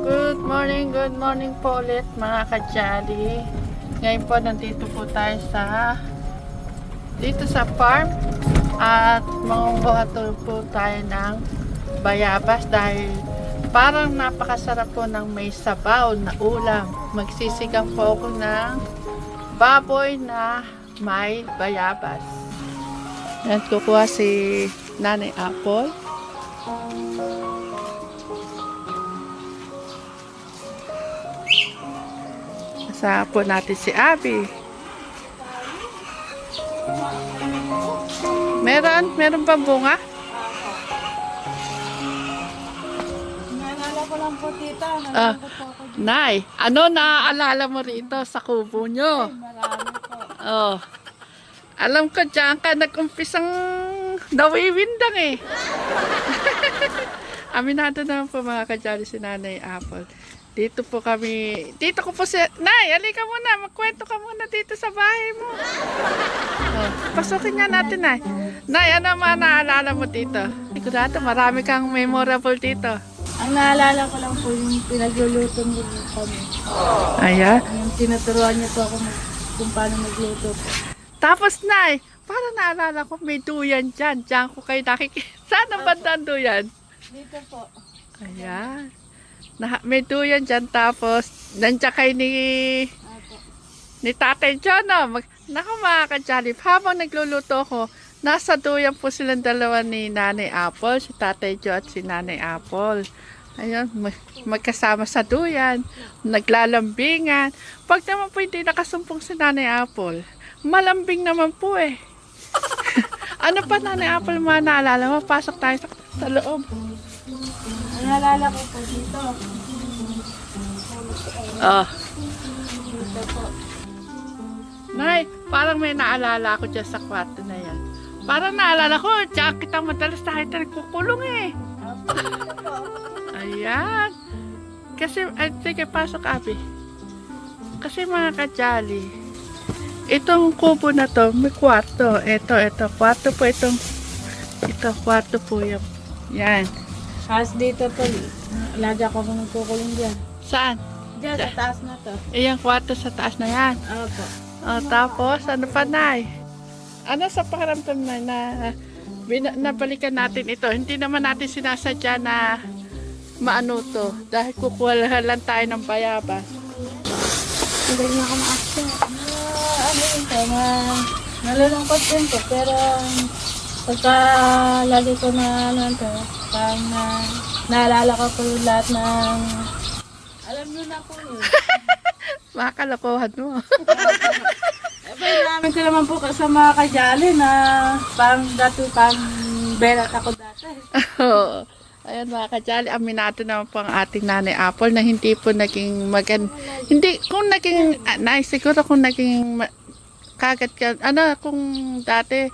Good morning po ulit mga ka-jolly. Ngayon po nandito po tayo dito sa farm at mangunguha po tayo ng bayabas dahil parang napakasarap po ng may sabaw na ulam. Magsisigang po ako ng baboy na may bayabas. Yan, kukuha si Nanay Apple. Kasama po natin si Abby. Meron pa bunga? Naalala ko lang po, tita. Ah, Nalungkot po ako dito. Nay, ano naaalala mo rito sa kubo nyo? Marami po. Oh, alam ko dyan ka nag-umpisang nawiwindang eh. Aminado naman po mga kajali si Nanay Apple. Dito po kami, dito ko po si, Nay, alika muna, magkwento ka muna dito sa bahay mo. Oh, pasukin nga natin, Nay. Nay, ano mga naalala mo dito? Sigurado, marami kang memorable dito. Ang naalala ko lang po yung pinagluluto niyo kami. Ayan. Yung tinuturuan niyo po ako kung paano magluto po. Tapos, Nay, para naalala ko, may duyan dyan. Diyan ko kayo nakikita. Saan ang bandang duyan? Dito po. Ayan. May duyan dyan. Tapos, nandiyan kayo Apo. ni Tatay John. No? Naku mga ka-Jolly, habang nagluluto ko, nasa duyan po silang dalawa ni Nanay Apple, si Tatay John at si Nanay Apple. Ayun, magkasama sa duyan, naglalambingan. Pag naman po hindi nakasumpong si Nanay Apple, malambing naman po eh. Ano pa Nanay Apple mga naalala mo? Pasok tayo sa loob. Ang naalala ko po dito. Oh. Dito po. Nay, parang may naalala ako dyan sa kwarto na yan. Parang naalala ko, dyan kita madalas tayo nagkukulong eh. Apo, dito po. Ayan. Kasi, sige, pasok Abi. Kasi mga ka-jolly, itong kubo na to, may kwarto. Ito, kwarto po itong, kwarto po yan. Yan. Tapos dito po, lagi ako magkukulong dyan. Saan? Dyan, sa taas na to. Ayan, kwarto sa taas na yan. Apo. Tapos, ano pa, Nay? Ano sa pakiramdam na nabalikan natin ito? Hindi naman natin sinasadya na maano to. Dahil kukuha lang tayo ng bayabas. Hindi na ako maaksa. Ano yun po, nalulungkot din po. Pero pagka lagi ko na ano to, parang naalala ko po yung lahat ng alam nyo na po yun. Mga kalokohan mo. Namin ko naman po sa mga kajali na parang berat ako dati. Oo. Ayan mga kajali, aminado naman po ang ating Nanay Apple na hindi po naging hindi, kung naging, siguro kung naging kagat ka, kung dati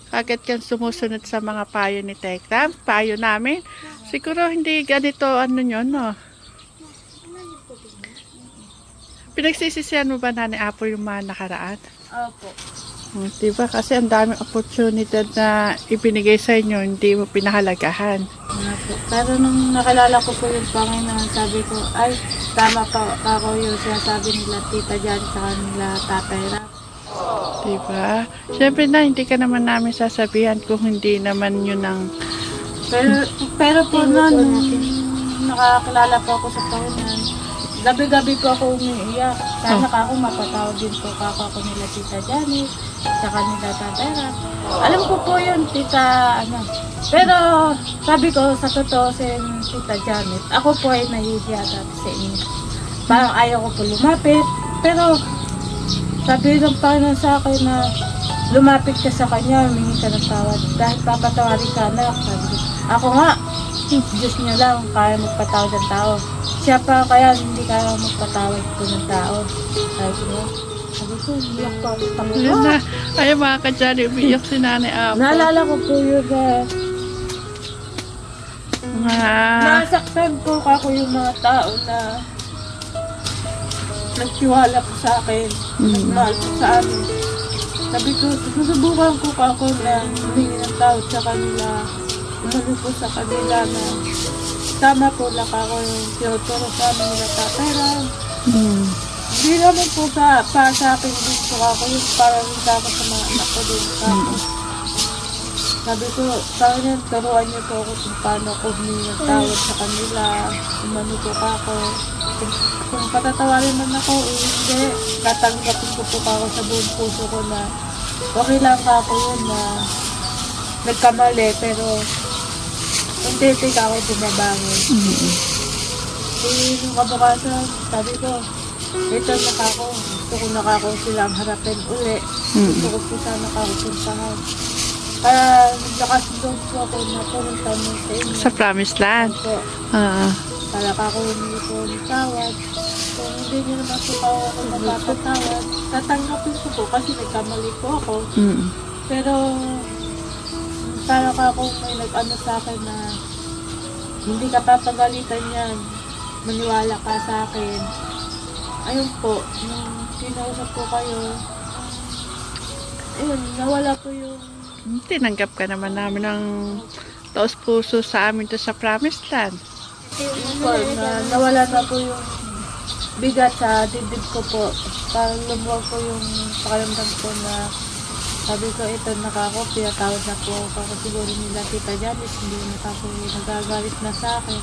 kagat ka sumusunod sa mga payo ni Tekram, payo namin, siguro hindi ganito, nyo, no? Pinagsisisihan mo ba Nanay Apple yung mga nakaraan? Opo. Diba? Kasi ang daming opportunity na ibinigay sa inyo, hindi mo pinahalagahan. Opo. Pero nung nakalala ko po yung Panginoon, sabi ko, ay, tama pa ako yung sinasabi nila Tita Jan sa kanila Tatay Rap. Diba? Siyempre na, hindi ka naman namin sasabihan kung hindi naman yun ang... Pero po noon, nakakilala po ako sa Panginoon, gabi-gabi po ako umiiyak. Sana ako mapatawag din po ako nila Tita Janet, sa kanila Tatay Rap. Alam ko po yun, Tita, Pero sabi ko, sa totoo si Tita Janet, ako po ay nahihiya dati sa inyo. Parang ayaw ko po lumapit. Pero sabi ng Panginoon sa akin na lumapit ka sa kanya, humingi ka ng tawad. Dahil papatawarin ka anak. Sabi ko, ako nga, Diyos niya lang kaya magpatawad ng tao. Siya pa kaya hindi kaya magpatawad po ng tao. Sabi ko, iyak pa ako. Yun na. Ay mga kajali, umiyak si Nanay Apple. Naalala ko po yun nasaktan po ako yung mga tao na nagtiwala po sa akin. Nagmahal po sa amin. Sabi ko, susubukan ko pa ako na humingi ng tawad sa kanila. Umano po sa kanila na tama po lang ako yung tinuturo sa amin nila pero Mm. hindi naman po para sa akin din po ako yung para rin sa ako sa mga anak ko din. Sabi ko, sana turuan niyo po ako kung paano ko humingi ng tawad sa kanila, umano po ka ako. Kung patatawarin man ako, hindi, tatanggapin ko po ako sa buong puso ko na okay lang ka ako yun na nagkamali, pero unti-unti ka ako bumabangon. Nung kabukasan, sabi ko, ito gusto ko nakako silang harapin uli. Gusto ko po sana nakapuntahan. Kaya nagkakasundong po ako na pumunta mo sa inyo. Sa Promised Land. Po, Ah. para ako humingi po ng tawad. Kung hindi niyo naman po ako mapapatawad, tatanggapin ko po kasi nagkamali po ako. Mm. Pero para ako may nag-ano sa akin na hindi ka papagalitan yan, maniwala ka sa akin. Ayun po, nung kinausap ko kayo, ayun, nawala po yung Tinanggap ka naman namin ng taos puso sa amin to sa Promised Land. po, na nawala na po yung bigat sa dibdib ko po. Parang lumuwag po yung pakiramdam ko na sabi ko, ito nakako, pinatawad na po ako. Kasi siguro nila Tita Janice, hindi na ako nagagalit na sa akin.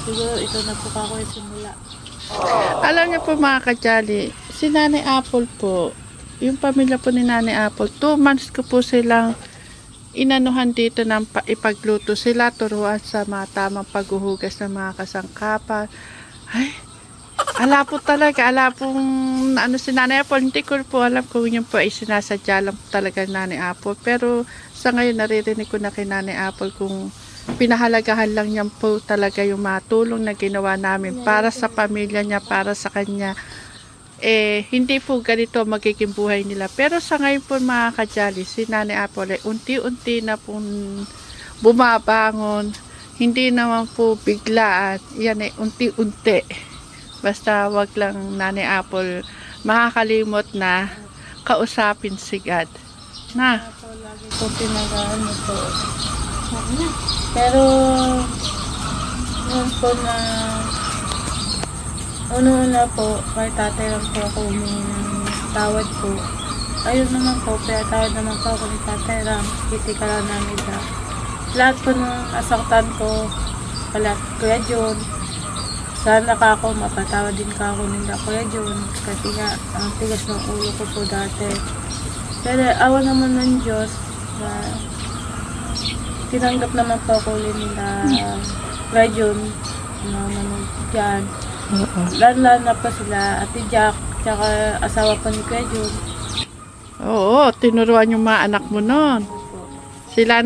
Siguro ito na po ako yung simula. Alam niyo po mga kajali, si Nanay Apple po, yung pamilya po ni Nanay Apple, 2 months ko po silang inanuhan dito ng ipagluto sila, turuan sa mga tamang paghuhugas ng mga kasangkapan. Ay, ala po talaga, ala pong ano si Nanay Apple, hindi ko po alam kung yun po ay sinasadya lang po talaga ni Nanay Apple. Pero sa ngayon naririnig ko na kay Nanay Apple kung pinahalagahan lang niya po talaga yung matulong na ginawa namin para sa pamilya niya, para sa kanya. Hindi po ganito magiging buhay nila. Pero sa ngayon po mga kajali, si Nanay Apple ay unti-unti na po bumabangon. Hindi naman po biglaan. Yan ay unti-unti. Basta wag lang Nanay Apple makakalimot na kausapin si God. Na? Ako lagi po pinagaan mo po. Pero, yun po na una-una po, kay tatay lang po ako humingi ng tawad po. Ayun naman po, pinatawad naman po ako ni tatay lang. Kritika lang namin na. Lahat po ng asaktan ko, pala Kuya John, sana ka ako, mapatawad din ka ako nila Kuya John. Kasi nga, ang tigas ng ulo ko po dati. Pero awa naman ng Diyos na tinanggap naman po ako ulit nila Kuya John na manood dyan. Lalo na pa sila Ate Jack, tsaka asawa pa ni Kuya John. Oo, tinuruan yung mga anak mo noon. Sila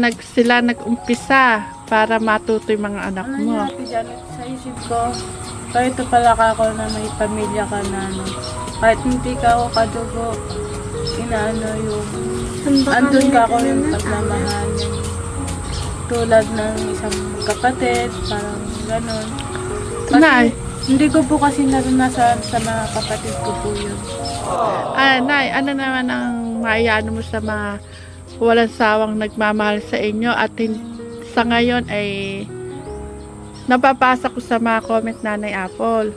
nag-umpisa para matuto yung mga anak Ano mo. niya Ate Janet, sa isip ko, kahit pala ka ako na may pamilya ka na ano, kahit hindi ka ako kadugo, inaano yung, andun ka ako yung pagmamahal. Tulad ng isang kapatid, parang ganon. Kasi Nay. hindi ko po kasi naranasan sa mga kapatid ko po yun. Nay, ano naman ang maiano mo sa mga walang sawang nagmamahal sa inyo at sa ngayon ay nababasa ko sa mga comment Nanay Apple.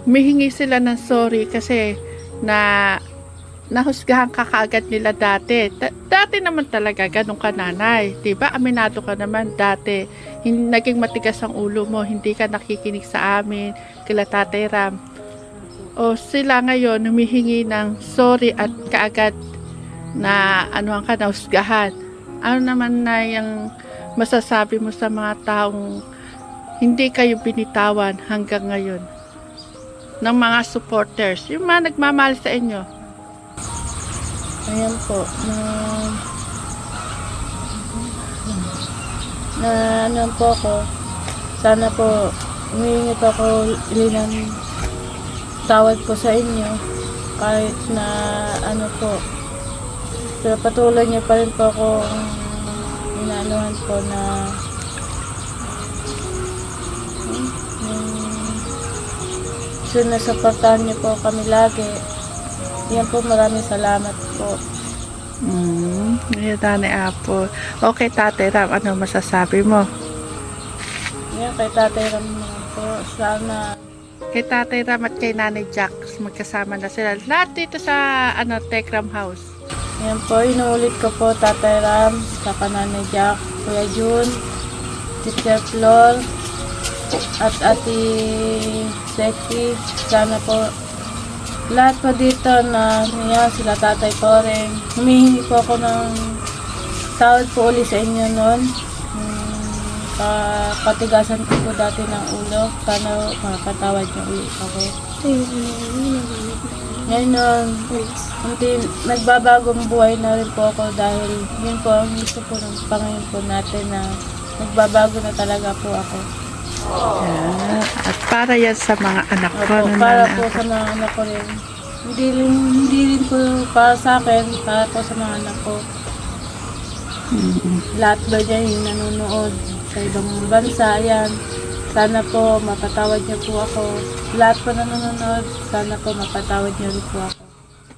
Humihingi sila ng sorry kasi na nahusgahan ka kaagad nila dati. Dati naman talaga, ganun ka nanay. Diba? Aminado ka naman dati. Naging matigas ang ulo mo. Hindi ka nakikinig sa amin. Kila Tatay Ram. O sila ngayon, humihingi ng sorry at kaagad na anuhan ka, nahusgahan. Ano naman na yung masasabi mo sa mga taong hindi kayo binitawan hanggang ngayon? Ng mga supporters. Yung mga nagmamahal sa inyo. Ayan po, na ano po ako, sana po humingi po ako ilang tawad po sa inyo kahit na ano po, pero patuloy niyo pa rin po ako inaanuhan po na sinusuportahan niyo po kami lagi. Yan po, maraming salamat po. Ayan, Nanay Apple. Okay, Tatay Ram, ano masasabi mo? Yan, kay Tatay Ram naman po. Sana, Kay Tatay Ram at kay Nanay Jack, magkasama na sila. Lahat dito sa Tekram House. yan po, inuulit ko po Tatay Ram, sa Nanay Jack, Kuya Jun, Teacher Flor, at Ate Seki. Sana po, lahat po dito na niya, sila Tatay po rin. Humihingi po ako ng tawad po ulit sa inyo noon. Patigasan ko po dati ng ulo. Sana makapatawad niyo ulit ako. Ngayon, nagbabagong buhay na rin po ako dahil yun po ang gusto po ng Panginoon po natin na nagbabago na talaga po ako. At para yan sa mga anak ko. Opo, para po sa mga anak ko rin. Hindi rin po para sa akin, para po sa mga anak ko. Lahat ba dyan yung nanonood sa ibang bansa, yan. Sana po mapatawad niyo po ako. Lahat po na nanonood, sana po mapatawad niyo rin po ako.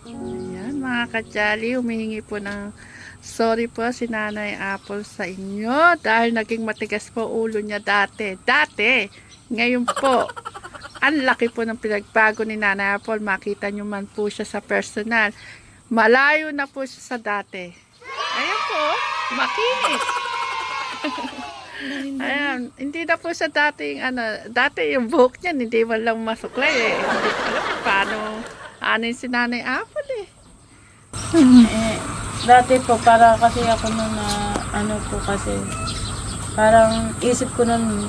Ayan, mga kajali, humihingi po ng sorry po si Nanay Apple sa inyo dahil naging matigas po ulo niya dati. Ngayon po, ang laki po ng pinagbago ni Nanay Apple. Makita niyo man po siya sa personal. Malayo na po siya sa dati. Ayan po, makinis. Ayan, hindi na po siya dati yung buhok niya, hindi man lang masuklay eh. Hindi ko alam kung paano si Nanay Apple eh. Dati po, para kasi ako nun na, po kasi, parang isip ko nun,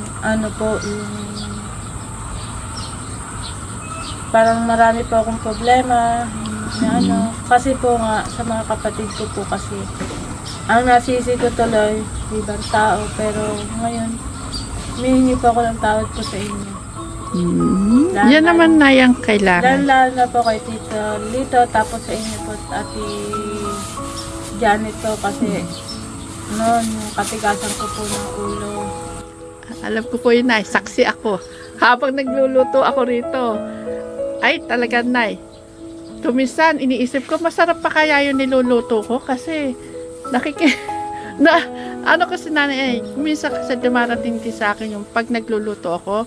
parang marami po akong problema, kasi po nga, sa mga kapatid ko po kasi, ang nasisi ko tuloy, ibang tao, pero ngayon, humihingi po ako ng tawad po sa inyo. Yan naman na yung kailangan. Lalo na po kay Tito Lito, tapos sa inyo po, Ate Janet po, kasi noon, yung katigasan ko po ng ulo. Alam ko po yun, Nay. Saksi ako. Habang nagluluto ako rito, ay talaga, Nay. Tumisan, iniisip ko, masarap pa kaya yung niluluto ko kasi kasi nanay, minsan kasi dumarating din sa akin yung pag nagluluto ako,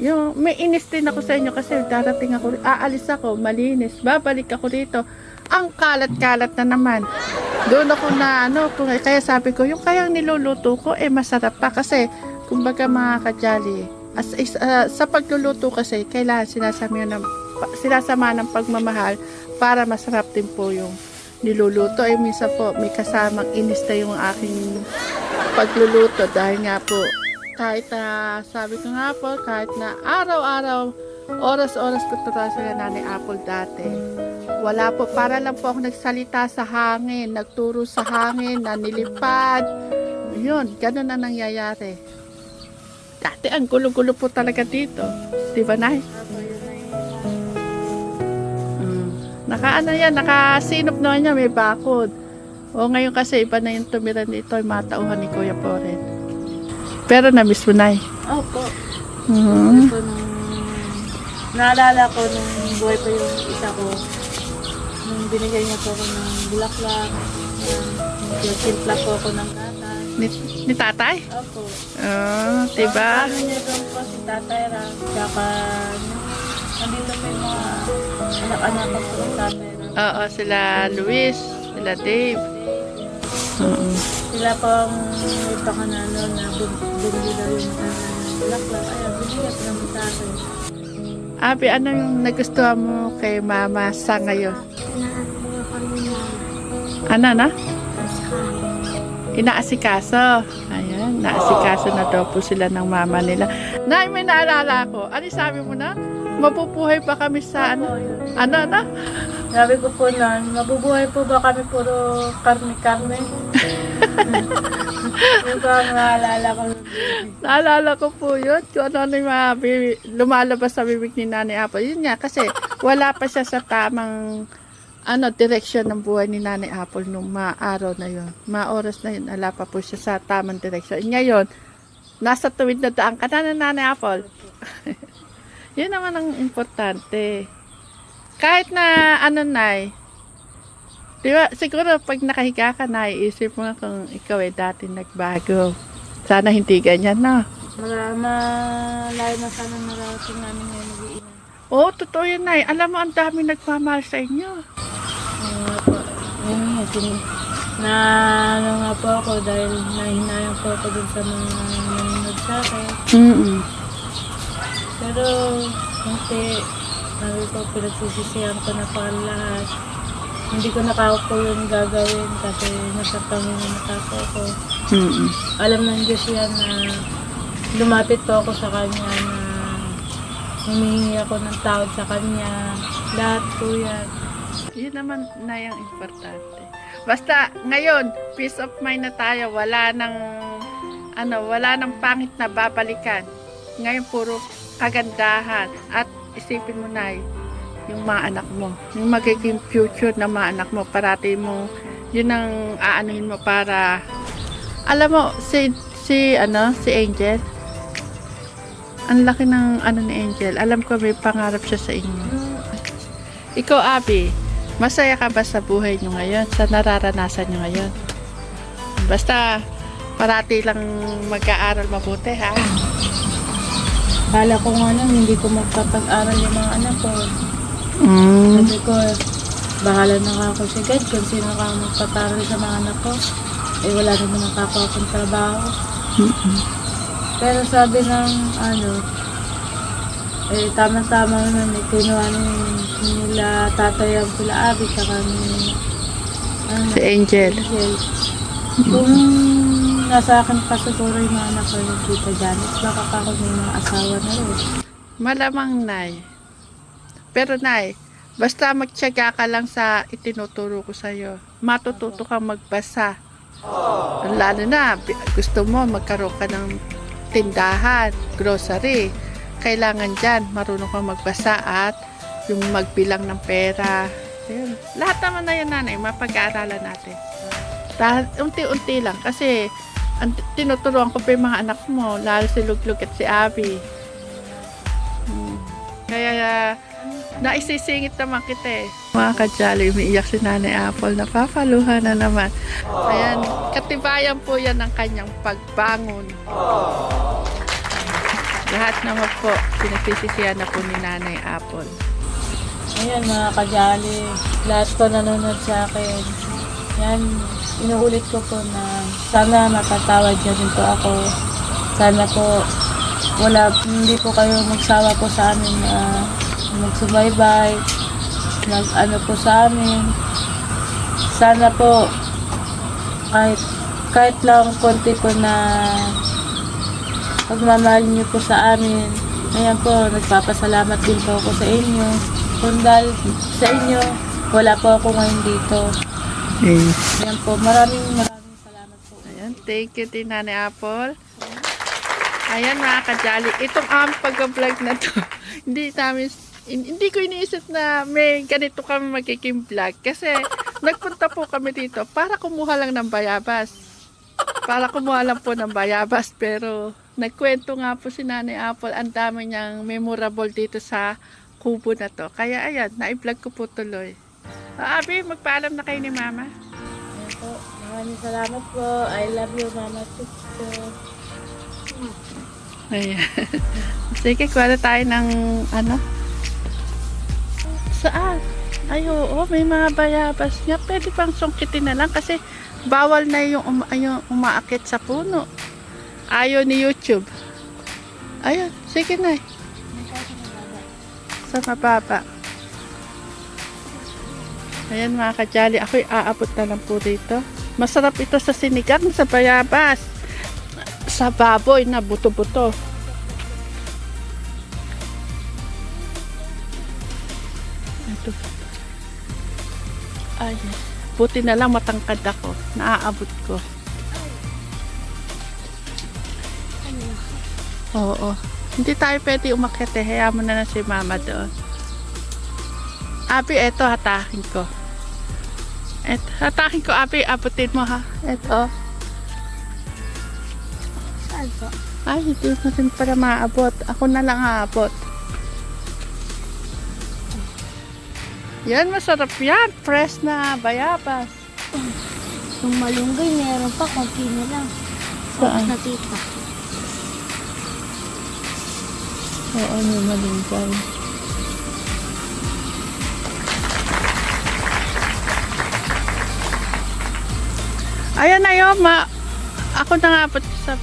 yung may inis din ako sa inyo kasi darating ako, aalis ako, malinis, babalik ako dito, ang kalat-kalat na naman. Doon ako na kaya sabi ko, yung kayang niluluto ko, masarap pa kasi, kumbaga mga kajali, sa pagluluto kasi, kailangan sinasama ng pagmamahal para masarap din po yung niluluto. Minsan po may kasamang inis na yung aking pagluluto dahil nga po kahit na sabi ko nga po kahit na araw-araw oras-oras ko turuan sila Nanay Apple dati, wala po, para lang po ako nagsalita sa hangin, nagturo sa hangin, nanilipad, yun, ganun na nangyayari. Dati ang gulo-gulo po talaga dito, di ba, Nay? Nakasinop naman niya, may bakod. O ngayon kasi iba na yung tumira dito, yung mga tauhan ni Kuya Poren. Pero na-miss mo, Nay. Opo. Mm-hmm. Naalala ko nung buhay pa yung isa ko, nung binigay niya po ako ng bulaklak, nagtimpla po ako ng gatas. Ni tatay? Opo. Diba? Ano niya doon po si Tatay Ram, tsaka nandito po yung mga anak-anak ko po ng Tatay Ram. Oo, sila Luis, sila Dave. Sila pang may pakanano na bumili daw yung bulaklak. Ayun, binigay ko naman sa akin. Abi, ano yung nagustuhan mo kay Mama sa ngayon? Ano na? Inaasikaso. Ayan, naasikaso na daw po sila ng mama nila. Nay, may naalala ko. Ano sabi mo na? Mabubuhay pa kami sa ano? Ano? Sabi ko po na, mabubuhay po ba kami puro karne-karne? Yung po ang naalala ko. Naalala ko po yun. Kung ano yung mga lumalabas sa bibig ni Nanay Apple. Yun nga, kasi wala pa siya sa tamang direksyon ng buhay ni Nanay Apple nung araw na yun. Oras na yun, wala pa po siya sa tamang direksyon. Ngayon, nasa tuwid na daan ka na Nanay Apple. Yun naman ang importante. Kahit na Nay, diba, siguro pag nakahiga ka na, iisip mo kung ikaw dati nagbago. Sana hindi ganyan, no? malayo na sana narating namin ngayon mag-iinan. Oo, totoo yan, Nay. Alam mo, ang dami nagmamahal sa inyo. Yun nga, na ano nga po ako dahil nahinayang po ako dun sa mga nanonood sa akin. Pero, hindi, sabi ko, pinagsisisihan ko na pa ang lahat. Hindi ko na po yung gagawin kasi nasa Panginoon na po ako. Alam ng Diyos yan na lumapit po ako sa Kanya na humihingi ako ng tawad sa Kanya. Lahat po yan. Yun naman na yung importante. Basta ngayon, peace of mind na tayo. Wala nang pangit na babalikan. Ngayon puro kagandahan. At isipin mo, Nay, yung mga anak mo. Yung magiging future ng mga anak mo. Parati mo, yun ang aanuhin mo para, alam mo, si Angel, ang laki ng ni Angel. Alam ko may pangarap siya sa inyo. Ikaw, Abby, masaya ka ba sa buhay nyo ngayon? Sa nararanasan nyo ngayon? Basta, parati lang mag-aaral mabuti, ha? Kala ko nga nung hindi ko magpapag-aral yung mga anak ko. Sabi ko, bahala na nga ako si God kung sino ka magpaparal sa mga anak ko. Eh, wala naman ang kapwa akong trabaho. Pero sabi ng tama-tama naman, kinuha nila tatay ang sila Abby, tsaka ni Si Angel. Kung nasa akin pa siguro yung mga anak ko yung Tita Janet, baka pa ako may mga asawa na rin. Malamang, Nay. Pero, Nay, basta magtiyaga ka lang sa itinuturo ko sa'yo. Matututo kang magbasa. Lalo na, gusto mo magkaroon ka ng tindahan, grocery. Kailangan dyan, marunong kang magbasa at yung magbilang ng pera. Ayun. Lahat naman na yun, Nanay, mapag-aaralan natin. Unti-unti lang kasi tinuturuan ko pa yung mga anak mo, lalo si Luglug at si Abby. Kaya naisisingit naman kita eh. Mga ka-jolly, umiiyak si Nanay Apple, napapaluhan na naman. Ayan, katibayan po yan ng kanyang pagbangon. Lahat naman po, pinagsisisihan na po ni Nanay Apple. Ayan mga ka-jolly, lahat ko nanonood sa akin. Yan, inuulit ko po na sana mapatawad niyo din po ako. Sana po hindi po kayo magsawa po sa amin na magsubaybay, po sa amin. Sana po kahit lang konti po na pagmamahal niyo po sa amin. Ayan po, nagpapasalamat din po ako sa inyo. Kung dahil sa inyo, wala po ako ngayon dito. Ayan po, maraming salamat po. Ayan, thank you din Nanay Apple. Ayan mga ka-jolly, itong pag-vlog na to, hindi ko iniisip na may ganito kami magiging vlog. Kasi nagpunta po kami dito para kumuha lang ng bayabas. Pero nagkwento nga po si Nanay Apple, ang dami niyang memorable dito sa kubo na to. Kaya ayan, na-vlog ko po tuloy. Abby, magpaalam na kayo ni Mama. Ayan po, maraming salamat po. I love you, Mama Sister. Ayan. Sige, kuha na tayo ng Saan? Ay, oo, may mga bayabas nga. Pwede pang sungkitin na lang kasi bawal na yung umaakit sa puno. Ayaw ni YouTube. Ayun, sige na. Sa mababa. Ayan mga ka-jolly, ako'y aabot na lang po dito. Masarap ito sa sinigang, sa bayabas, sa baboy na buto-buto. Ito. Ay, buti na lang matangkad ako. Naaabot ko. Oo. Hindi tayo pwede umakyat eh. Hayaan mo na si Mama doon. Abi, eto hatakin ko. Hatakin ko, Abi. Abutin mo ha. Eto. Saan po? Ay, hindi natin para maabot. Ako na lang aabot. Yan, masarap yan. Fresh na bayabas. Yung malunggay, meron pa. Konti na lang. Saan? Na tita. Oo, may malunggay. Ayan na yun, ako na nga po sa